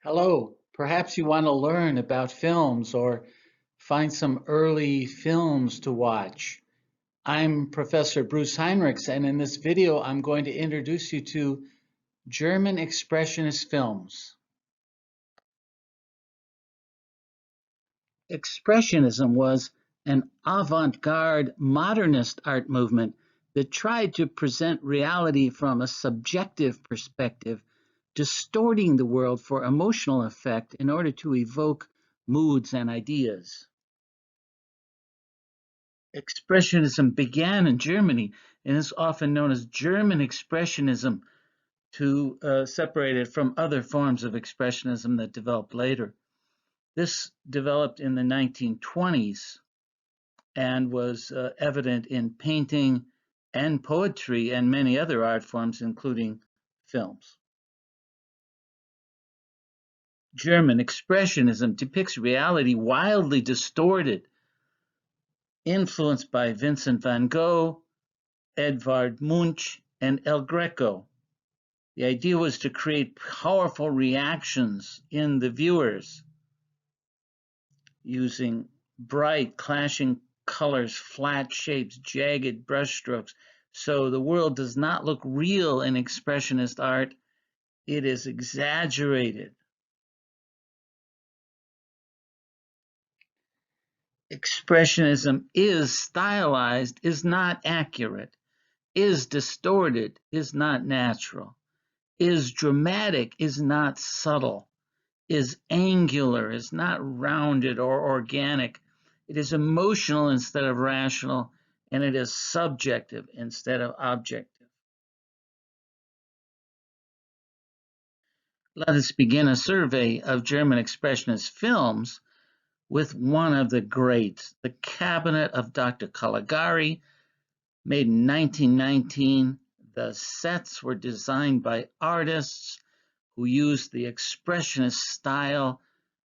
Hello, perhaps you want to learn about films or find some early films to watch. I'm Professor Bruce Hinrichs, and in this video, I'm going to introduce you to German Expressionist films. Expressionism was an avant-garde modernist art movement that tried to present reality from a subjective perspective, distorting the world for emotional effect in order to evoke moods and ideas. Expressionism began in Germany and is often known as German Expressionism to separate it from other forms of Expressionism that developed later. This developed in the 1920s and was evident in painting and poetry and many other art forms, including films. German Expressionism depicts reality wildly distorted, influenced by Vincent van Gogh, Edvard Munch, and El Greco. The idea was to create powerful reactions in the viewers using bright, clashing colors, flat shapes, jagged brushstrokes. So the world does not look real in Expressionist art. It is exaggerated. Expressionism is stylized, is not accurate, is distorted, is not natural, is dramatic, is not subtle, is angular, is not rounded or organic. It is emotional instead of rational, and it is subjective instead of objective. Let us begin a survey of German Expressionist films with one of the greats, The Cabinet of Dr. Caligari, made in 1919. The sets were designed by artists who used the Expressionist style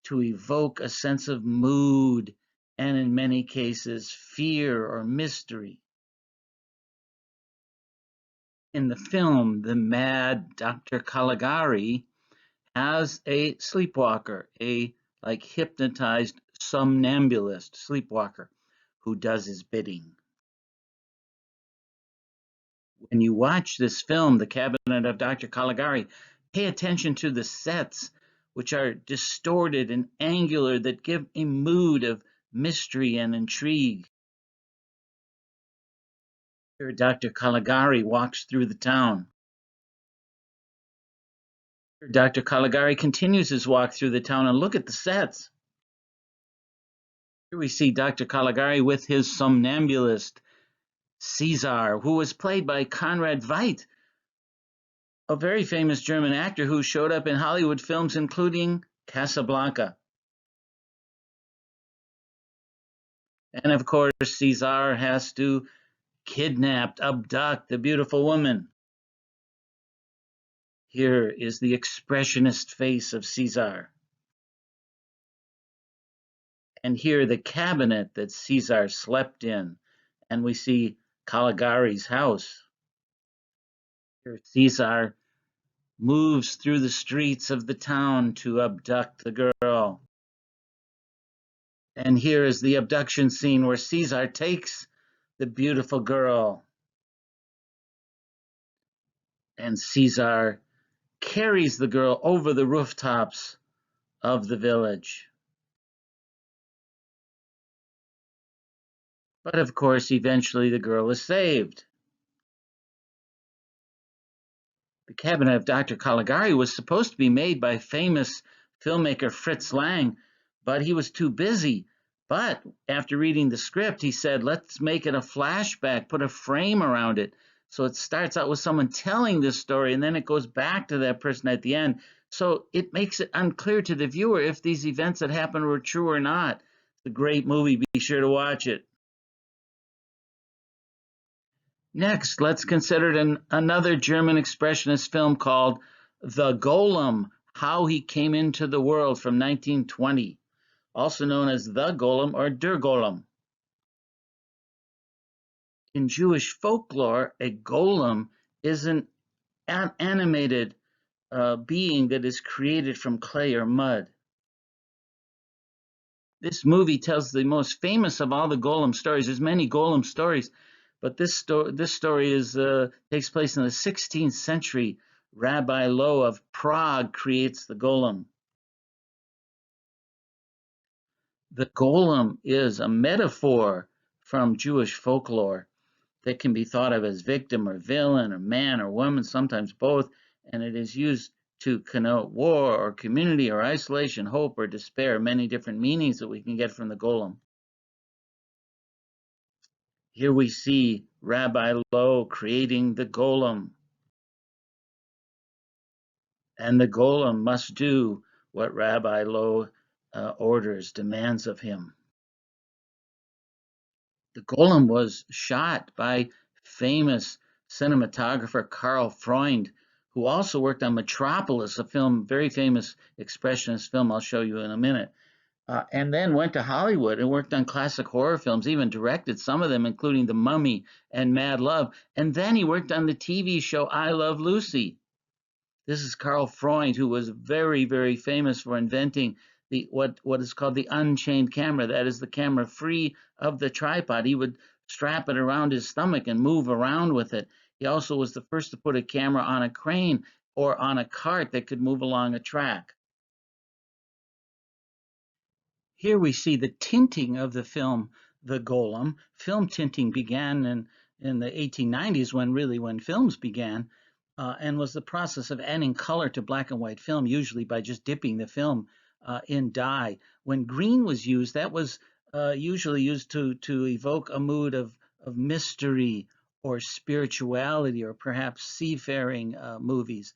to evoke a sense of mood and, in many cases, fear or mystery. In the film, the mad Dr. Caligari has a sleepwalker, a hypnotized somnambulist sleepwalker who does his bidding. When you watch this film, The Cabinet of Dr. Caligari, pay attention to the sets, which are distorted and angular, that give a mood of mystery and intrigue. Here, Dr. Caligari walks through the town. Here, Dr. Caligari continues his walk through the town, and look at the sets. Here we see Dr. Caligari with his somnambulist, Caesar, who was played by Conrad Veidt, a very famous German actor who showed up in Hollywood films, including Casablanca. And of course, Caesar has to abduct the beautiful woman. Here is the expressionist face of Caesar. And here the cabinet that Caesar slept in. And we see Caligari's house. Here Caesar moves through the streets of the town to abduct the girl. And here is the abduction scene where Caesar takes the beautiful girl. And Caesar carries the girl over the rooftops of the village. But of course, eventually the girl is saved. The Cabinet of Dr. Caligari was supposed to be made by famous filmmaker Fritz Lang, but he was too busy. But after reading the script, he said, let's make it a flashback, put a frame around it. So it starts out with someone telling this story, and then it goes back to that person at the end. So it makes it unclear to the viewer if these events that happened were true or not. It's a great movie. Be sure to watch it. Next, let's consider another German Expressionist film called The Golem, How He Came into the World, from 1920, also known as The Golem or Der Golem. In Jewish folklore, a golem is an animated being that is created from clay or mud. This movie tells the most famous of all the Golem stories. There's many Golem stories, but this story takes place in the 16th century. Rabbi Loew of Prague creates the Golem. The Golem is a metaphor from Jewish folklore that can be thought of as victim or villain or man or woman, sometimes both, and it is used to connote war or community or isolation, hope or despair, many different meanings that we can get from the Golem. Here we see Rabbi Loew creating the Golem, and the Golem must do what Rabbi Loew orders, demands of him. The Golem was shot by famous cinematographer Karl Freund, who also worked on Metropolis, a film, very famous expressionist film I'll show you in a minute, and then went to Hollywood and worked on classic horror films, even directed some of them, including The Mummy and Mad Love. And then he worked on the TV show I Love Lucy. This is Karl Freund, who was very, very famous for inventing what is called the unchained camera. That is the camera free of the tripod. He would strap it around his stomach and move around with it. He also was the first to put a camera on a crane or on a cart that could move along a track. Here we see the tinting of the film The Golem. Film tinting began in the 1890s when films began, and was the process of adding color to black and white film, usually by just dipping the film in dye. When green was used, that was usually used to evoke a mood of mystery or spirituality or perhaps seafaring movies.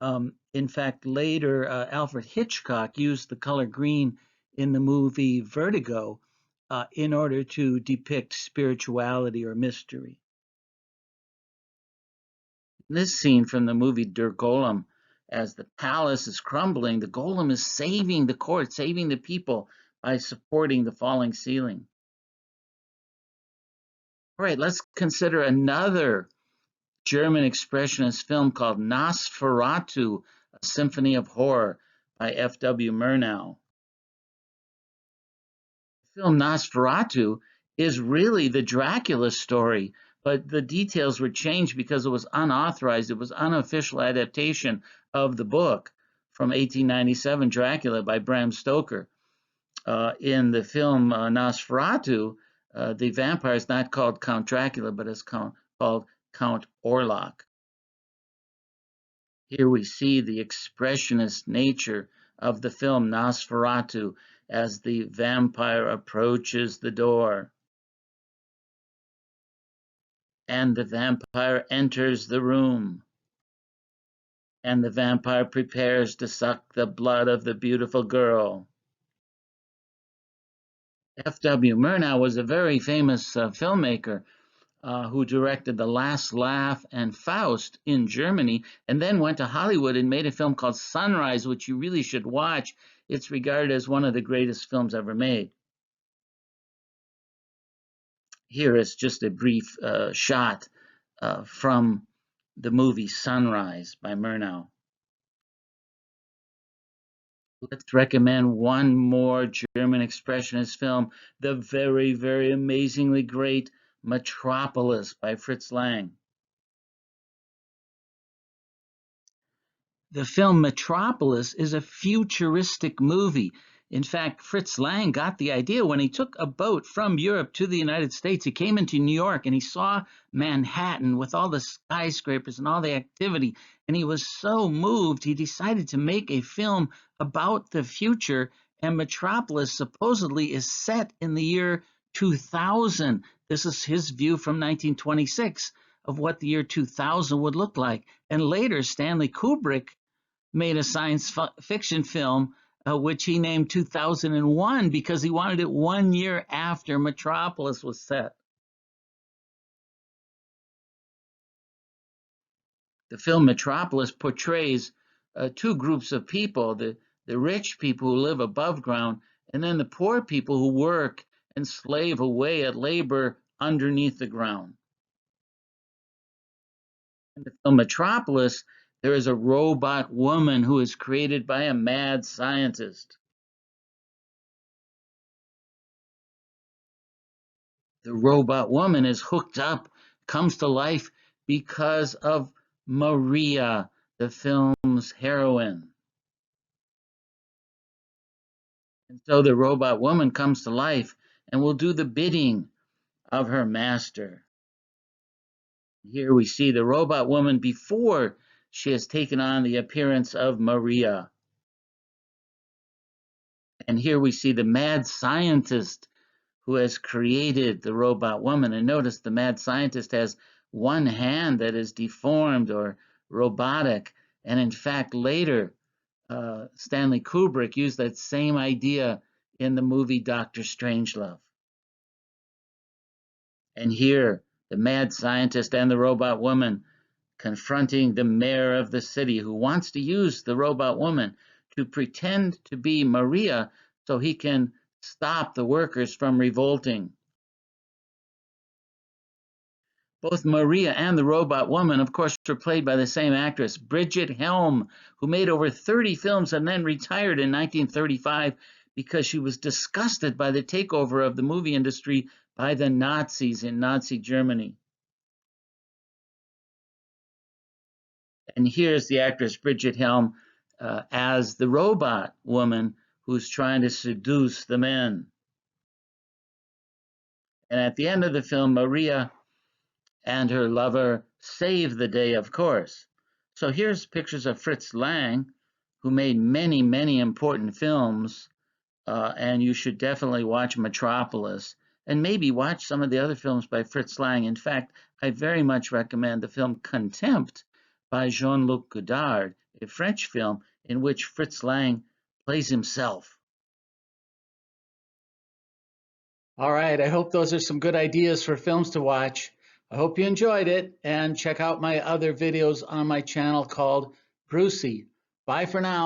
In fact, later, Alfred Hitchcock used the color green in the movie Vertigo in order to depict spirituality or mystery. This scene from the movie Der Golem, as the palace is crumbling, the Golem is saving the court, saving the people by supporting the falling ceiling. All right, let's consider another German Expressionist film called Nosferatu, a Symphony of Horror by F.W. Murnau. The film Nosferatu is really the Dracula story, but the details were changed because it was unauthorized. It was unofficial adaptation of the book from 1897, Dracula by Bram Stoker. In the film Nosferatu, the vampire is not called Count Dracula, but is called Count Orlok. Here we see the expressionist nature of the film Nosferatu as the vampire approaches the door. And the vampire enters the room. And the vampire prepares to suck the blood of the beautiful girl. F.W. Murnau was a very famous filmmaker who directed The Last Laugh and Faust in Germany, and then went to Hollywood and made a film called Sunrise, which you really should watch. It's regarded as one of the greatest films ever made. Here is just a brief shot from the movie Sunrise by Murnau. Let's recommend one more German Expressionist film, the very, very amazingly great Metropolis by Fritz Lang. The film Metropolis is a futuristic movie. In fact, Fritz Lang got the idea when he took a boat from Europe to the United States. He came into New York and he saw Manhattan with all the skyscrapers and all the activity, and he was so moved he decided to make a film about the future, and Metropolis supposedly is set in the year 2000. This is his view from 1926 of what the year 2000 would look like. And later, Stanley Kubrick made a science fiction film, which he named 2001 because he wanted it 1 year after Metropolis was set. The film Metropolis portrays two groups of people, the rich people who live above ground, and then the poor people who work and slave away at labor underneath the ground. In the film Metropolis, there is a robot woman who is created by a mad scientist. The robot woman is hooked up, comes to life because of Maria, the film's heroine. And so the robot woman comes to life and will do the bidding of her master. Here we see the robot woman before she has taken on the appearance of Maria. And here we see the mad scientist who has created the robot woman. And notice the mad scientist has one hand that is deformed or robotic. And in fact, later, Stanley Kubrick used that same idea in the movie Dr. Strangelove. And here, the mad scientist and the robot woman confronting the mayor of the city who wants to use the robot woman to pretend to be Maria so he can stop the workers from revolting. Both Maria and the robot woman, of course, were played by the same actress, Bridget Helm, who made over 30 films and then retired in 1935 because she was disgusted by the takeover of the movie industry by the Nazis in Nazi Germany. And here's the actress Bridget Helm as the robot woman who's trying to seduce the men. And at the end of the film, Maria and her lover save the day, of course. So here's pictures of Fritz Lang, who made many, many important films, and you should definitely watch Metropolis, and maybe watch some of the other films by Fritz Lang. In fact, I very much recommend the film Contempt by Jean-Luc Godard, a French film in which Fritz Lang plays himself. All right, I hope those are some good ideas for films to watch. I hope you enjoyed it, and check out my other videos on my channel called Brucey. Bye for now.